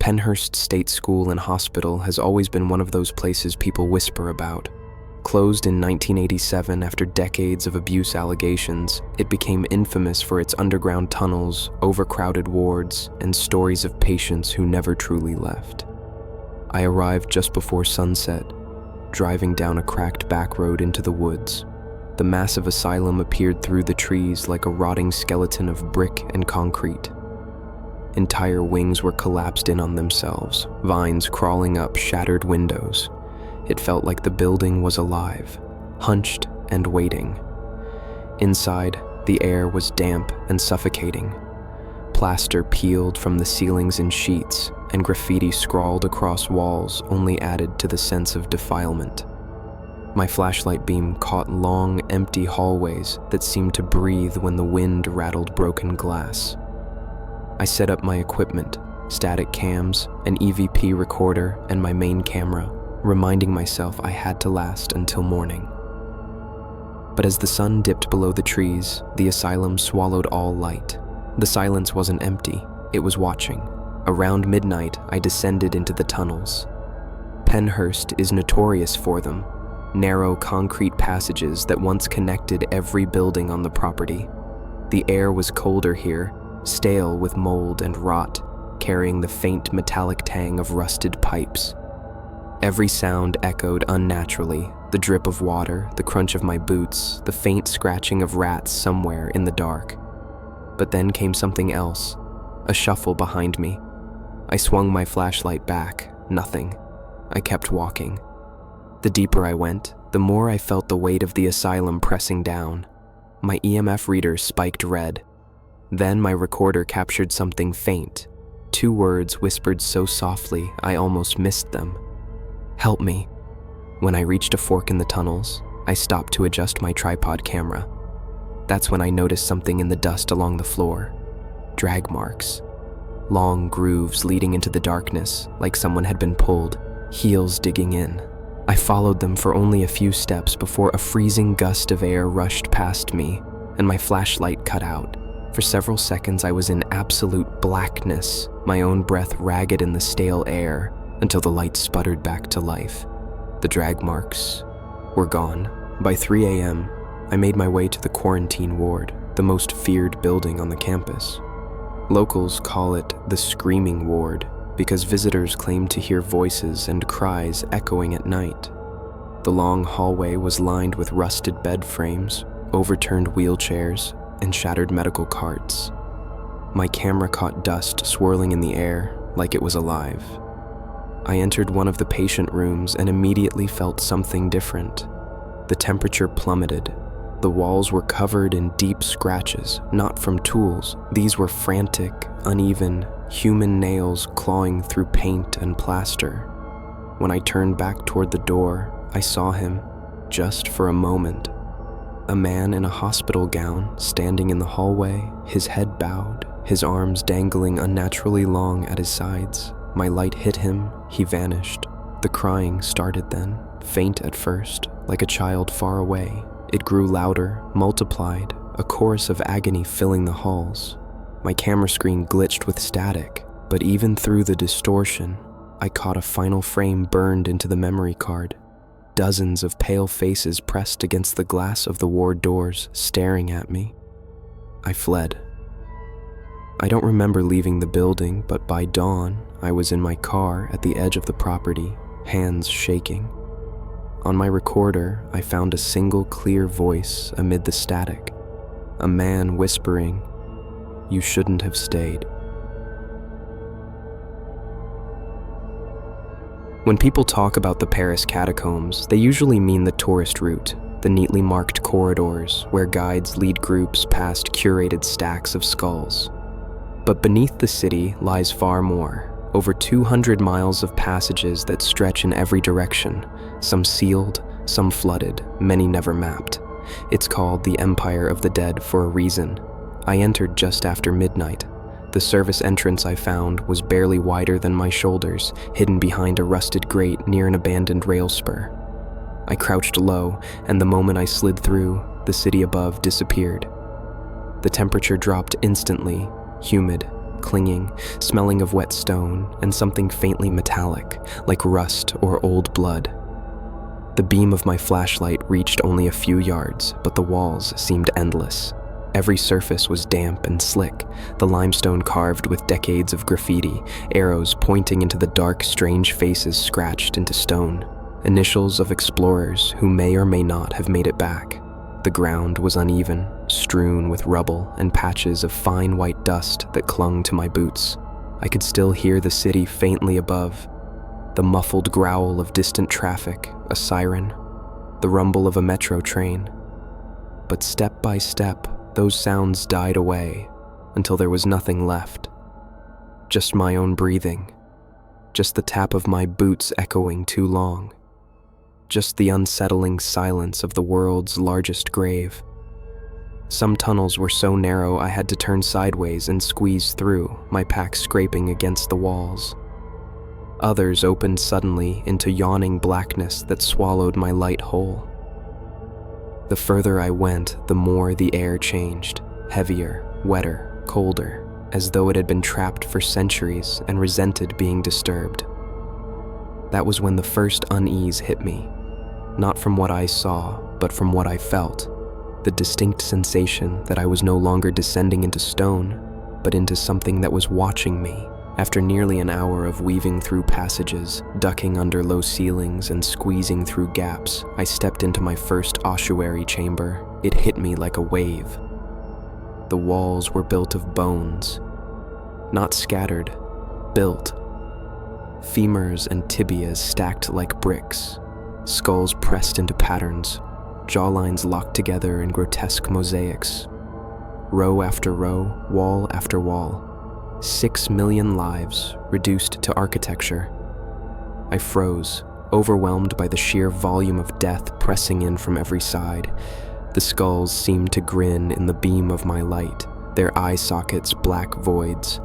Penhurst State School and Hospital has always been one of those places people whisper about. Closed in 1987 after decades of abuse allegations, it became infamous for its underground tunnels, overcrowded wards, and stories of patients who never truly left. I arrived just before sunset, driving down a cracked back road into the woods. The massive asylum appeared through the trees like a rotting skeleton of brick and concrete. Entire wings were collapsed in on themselves, vines crawling up shattered windows. It felt like the building was alive, hunched and waiting. Inside, the air was damp and suffocating. Plaster peeled from the ceilings in sheets, and graffiti scrawled across walls only added to the sense of defilement. My flashlight beam caught long, empty hallways that seemed to breathe when the wind rattled broken glass. I set up my equipment, static cams, an EVP recorder, and my main camera, reminding myself I had to last until morning. But as the sun dipped below the trees, the asylum swallowed all light. The silence wasn't empty, it was watching. Around midnight, I descended into the tunnels. Penhurst is notorious for them, narrow concrete passages that once connected every building on the property. The air was colder here, stale with mold and rot, carrying the faint metallic tang of rusted pipes. Every sound echoed unnaturally, the drip of water, the crunch of my boots, the faint scratching of rats somewhere in the dark. But then came something else, a shuffle behind me. I swung my flashlight back, nothing. I kept walking. The deeper I went, the more I felt the weight of the asylum pressing down. My EMF reader spiked red. Then my recorder captured something faint, 2 words whispered so softly I almost missed them. "Help me." When I reached a fork in the tunnels, I stopped to adjust my tripod camera. That's when I noticed something in the dust along the floor. Drag marks. Long grooves leading into the darkness, like someone had been pulled, heels digging in. I followed them for only a few steps before a freezing gust of air rushed past me, and my flashlight cut out. For several seconds I was in absolute blackness, my own breath ragged in the stale air, until the light sputtered back to life. The drag marks were gone. By 3 a.m., I made my way to the quarantine ward, the most feared building on the campus. Locals call it the Screaming Ward because visitors claim to hear voices and cries echoing at night. The long hallway was lined with rusted bed frames, overturned wheelchairs, and shattered medical carts. My camera caught dust swirling in the air like it was alive. I entered one of the patient rooms and immediately felt something different. The temperature plummeted. The walls were covered in deep scratches, not from tools. These were frantic, uneven, human nails clawing through paint and plaster. When I turned back toward the door, I saw him, just for a moment. A man in a hospital gown, standing in the hallway, his head bowed, his arms dangling unnaturally long at his sides. My light hit him, he vanished. The crying started then, faint at first, like a child far away. It grew louder, multiplied, a chorus of agony filling the halls. My camera screen glitched with static, but even through the distortion, I caught a final frame burned into the memory card. Dozens of pale faces pressed against the glass of the ward doors, staring at me. I fled. I don't remember leaving the building, but by dawn, I was in my car at the edge of the property, hands shaking. On my recorder, I found a single clear voice amid the static, a man whispering, "You shouldn't have stayed." When people talk about the Paris catacombs, they usually mean the tourist route, the neatly marked corridors where guides lead groups past curated stacks of skulls. But beneath the city lies far more, over 200 miles of passages that stretch in every direction, some sealed, some flooded, many never mapped. It's called the Empire of the Dead for a reason. I entered just after midnight. The service entrance I found was barely wider than my shoulders, hidden behind a rusted grate near an abandoned rail spur. I crouched low, and the moment I slid through, the city above disappeared. The temperature dropped instantly, humid, clinging, smelling of wet stone, and something faintly metallic, like rust or old blood. The beam of my flashlight reached only a few yards, but the walls seemed endless. Every surface was damp and slick, the limestone carved with decades of graffiti, arrows pointing into the dark, strange faces scratched into stone, initials of explorers who may or may not have made it back. The ground was uneven, strewn with rubble and patches of fine white dust that clung to my boots. I could still hear the city faintly above, the muffled growl of distant traffic, a siren, the rumble of a metro train. But step by step, those sounds died away until there was nothing left. Just my own breathing, just the tap of my boots echoing too long, just the unsettling silence of the world's largest grave. Some tunnels were so narrow I had to turn sideways and squeeze through, my pack scraping against the walls. Others opened suddenly into yawning blackness that swallowed my light whole. The further I went, the more the air changed, heavier, wetter, colder, as though it had been trapped for centuries and resented being disturbed. That was when the first unease hit me, not from what I saw, but from what I felt, the distinct sensation that I was no longer descending into stone, but into something that was watching me. After nearly an hour of weaving through passages, ducking under low ceilings, and squeezing through gaps, I stepped into my first ossuary chamber. It hit me like a wave. The walls were built of bones, not scattered, built. Femurs and tibias stacked like bricks, skulls pressed into patterns, jawlines locked together in grotesque mosaics. Row after row, wall after wall. 6 million lives reduced to architecture. I froze, overwhelmed by the sheer volume of death pressing in from every side. The skulls seemed to grin in the beam of my light, their eye sockets black voids.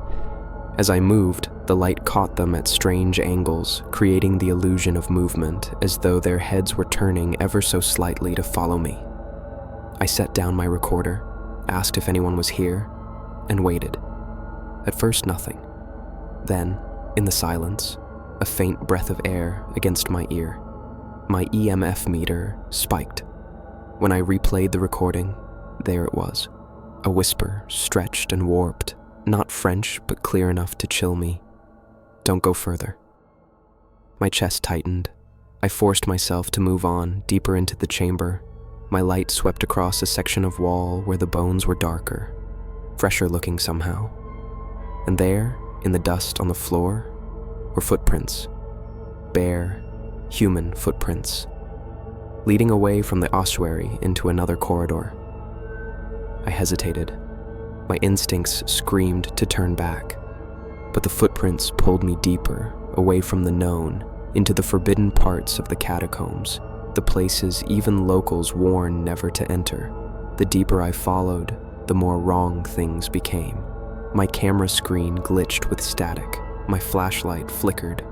As I moved, the light caught them at strange angles, creating the illusion of movement, as though their heads were turning ever so slightly to follow me. I set down my recorder, asked if anyone was here, and waited. At first, nothing. Then, in the silence, a faint breath of air against my ear. My EMF meter spiked. When I replayed the recording, there it was. A whisper, stretched and warped, not French, but clear enough to chill me. Don't go further. My chest tightened. I forced myself to move on, deeper into the chamber. My light swept across a section of wall where the bones were darker, fresher looking somehow. And there, in the dust on the floor, were footprints. Bare, human footprints, leading away from the ossuary into another corridor. I hesitated. My instincts screamed to turn back, but the footprints pulled me deeper, away from the known, into the forbidden parts of the catacombs, the places even locals warn never to enter. The deeper I followed, the more wrong things became. My camera screen glitched with static. My flashlight flickered,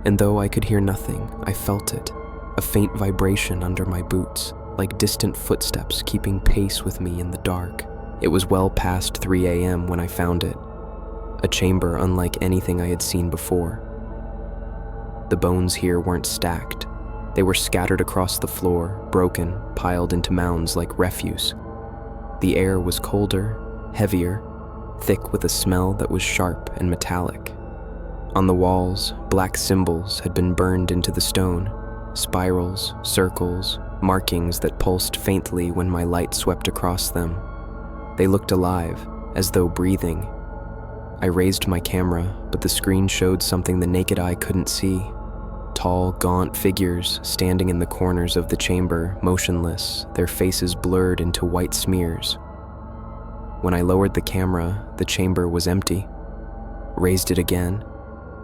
and though I could hear nothing, I felt it, a faint vibration under my boots, like distant footsteps keeping pace with me in the dark. It was well past 3 a.m. when I found it, a chamber unlike anything I had seen before. The bones here weren't stacked. They were scattered across the floor, broken, piled into mounds like refuse. The air was colder, heavier, thick with a smell that was sharp and metallic. On the walls, black symbols had been burned into the stone, spirals, circles, markings that pulsed faintly when my light swept across them. They looked alive, as though breathing. I raised my camera, but the screen showed something the naked eye couldn't see. Tall, gaunt figures standing in the corners of the chamber, motionless, their faces blurred into white smears. When I lowered the camera, the chamber was empty. Raised it again.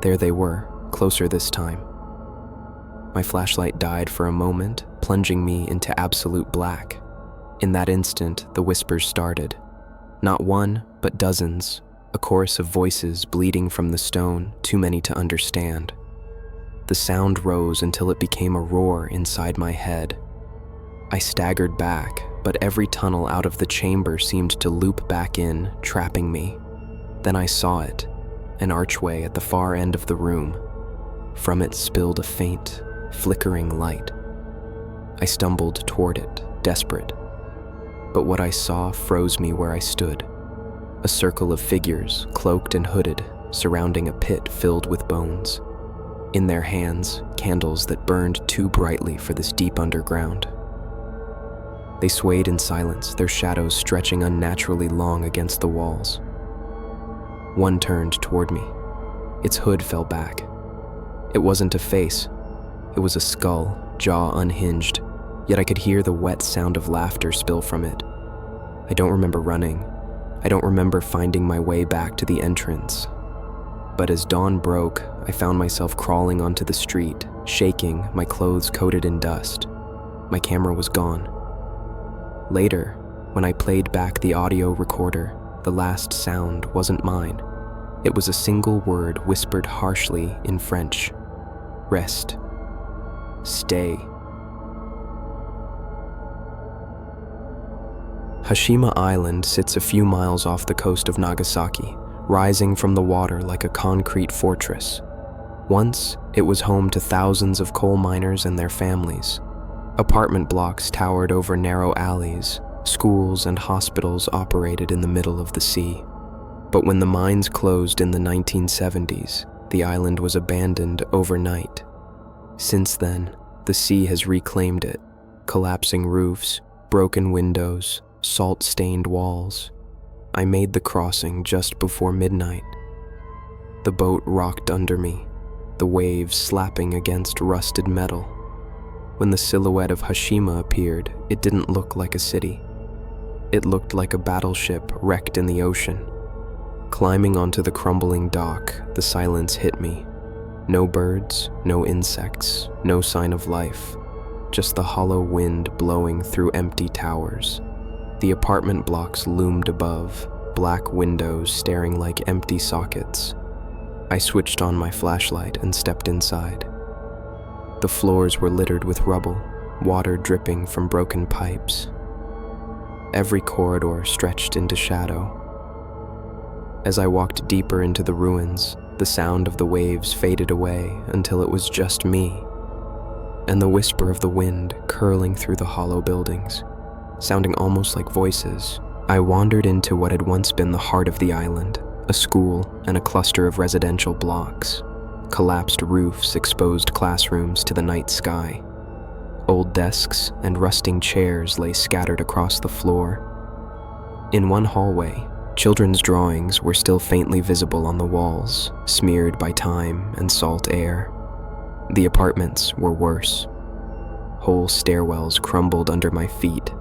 There they were, closer this time. My flashlight died for a moment, plunging me into absolute black. In that instant, the whispers started. Not one, but dozens, a chorus of voices bleeding from the stone, too many to understand. The sound rose until it became a roar inside my head. I staggered back, but every tunnel out of the chamber seemed to loop back in, trapping me. Then I saw it. an archway at the far end of the room. From it spilled a faint, flickering light. I stumbled toward it, desperate. But what I saw froze me where I stood. A circle of figures, cloaked and hooded, surrounding a pit filled with bones. In their hands, candles that burned too brightly for this deep underground. They swayed in silence, their shadows stretching unnaturally long against the walls. One turned toward me. Its hood fell back. It wasn't a face. It was a skull, jaw unhinged, yet I could hear the wet sound of laughter spill from it. I don't remember running. I don't remember finding my way back to the entrance. But as dawn broke, I found myself crawling onto the street, shaking, my clothes coated in dust. My camera was gone. Later, when I played back the audio recorder, the last sound wasn't mine. It was a single word whispered harshly in French. Rest. Stay. Hashima Island sits a few miles off the coast of Nagasaki, rising from the water like a concrete fortress. Once, it was home to thousands of coal miners and their families. Apartment blocks towered over narrow alleys. Schools and hospitals operated in the middle of the sea. But when the mines closed in the 1970s, the island was abandoned overnight. Since then, the sea has reclaimed it, collapsing roofs, broken windows, salt-stained walls. I made the crossing just before midnight. The boat rocked under me, the waves slapping against rusted metal. When the silhouette of Hashima appeared, it didn't look like a city. It looked like a battleship wrecked in the ocean. Climbing onto the crumbling dock, the silence hit me. No birds, no insects, no sign of life. Just the hollow wind blowing through empty towers. The apartment blocks loomed above, black windows staring like empty sockets. I switched on my flashlight and stepped inside. The floors were littered with rubble, water dripping from broken pipes. Every corridor stretched into shadow. As I walked deeper into the ruins, the sound of the waves faded away until it was just me, and the whisper of the wind curling through the hollow buildings, sounding almost like voices. I wandered into what had once been the heart of the island, a school and a cluster of residential blocks. Collapsed roofs exposed classrooms to the night sky. Old desks and rusting chairs lay scattered across the floor. In one hallway, children's drawings were still faintly visible on the walls, smeared by time and salt air. The apartments were worse. Whole stairwells crumbled under my feet.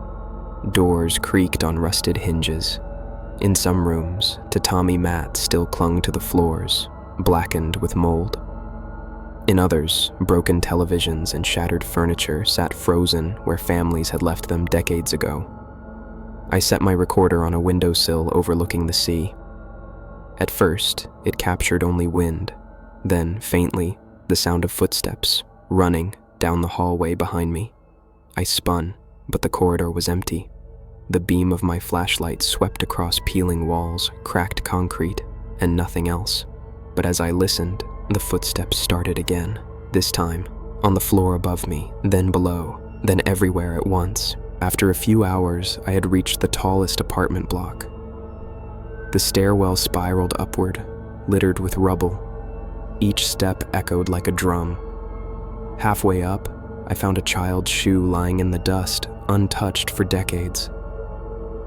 Doors creaked on rusted hinges. In some rooms, tatami mats still clung to the floors, blackened with mold. In others, broken televisions and shattered furniture sat frozen where families had left them decades ago. I set my recorder on a windowsill overlooking the sea. At first, it captured only wind. Then, faintly, the sound of footsteps, running down the hallway behind me. I spun, but the corridor was empty. The beam of my flashlight swept across peeling walls, cracked concrete, and nothing else. But as I listened, the footsteps started again, this time on the floor above me, then below, then everywhere at once. After a few hours, I had reached the tallest apartment block. The stairwell spiraled upward, littered with rubble. Each step echoed like a drum. Halfway up, I found a child's shoe lying in the dust, untouched for decades.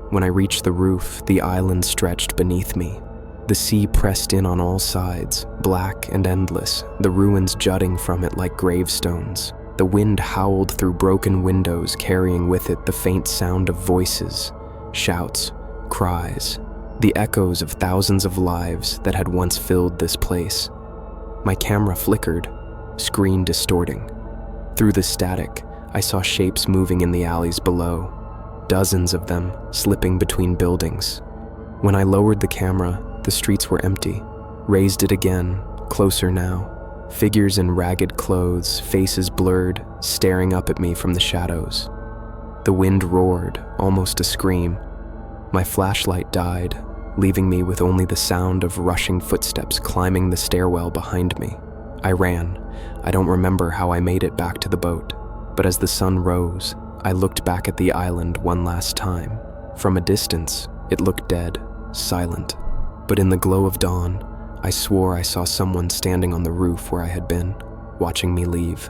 When I reached the roof, the island stretched beneath me. The sea pressed in on all sides, black and endless, the ruins jutting from it like gravestones. The wind howled through broken windows, carrying with it the faint sound of voices, shouts, cries, the echoes of thousands of lives that had once filled this place. My camera flickered, screen distorting. Through the static, I saw shapes moving in the alleys below, dozens of them slipping between buildings. When I lowered the camera, the streets were empty. Raised it again, closer now. Figures in ragged clothes, faces blurred, staring up at me from the shadows. The wind roared, almost a scream. My flashlight died, leaving me with only the sound of rushing footsteps climbing the stairwell behind me. I ran. I don't remember how I made it back to the boat, but as the sun rose, I looked back at the island one last time. From a distance, it looked dead, silent. But in the glow of dawn, I swore I saw someone standing on the roof where I had been, watching me leave.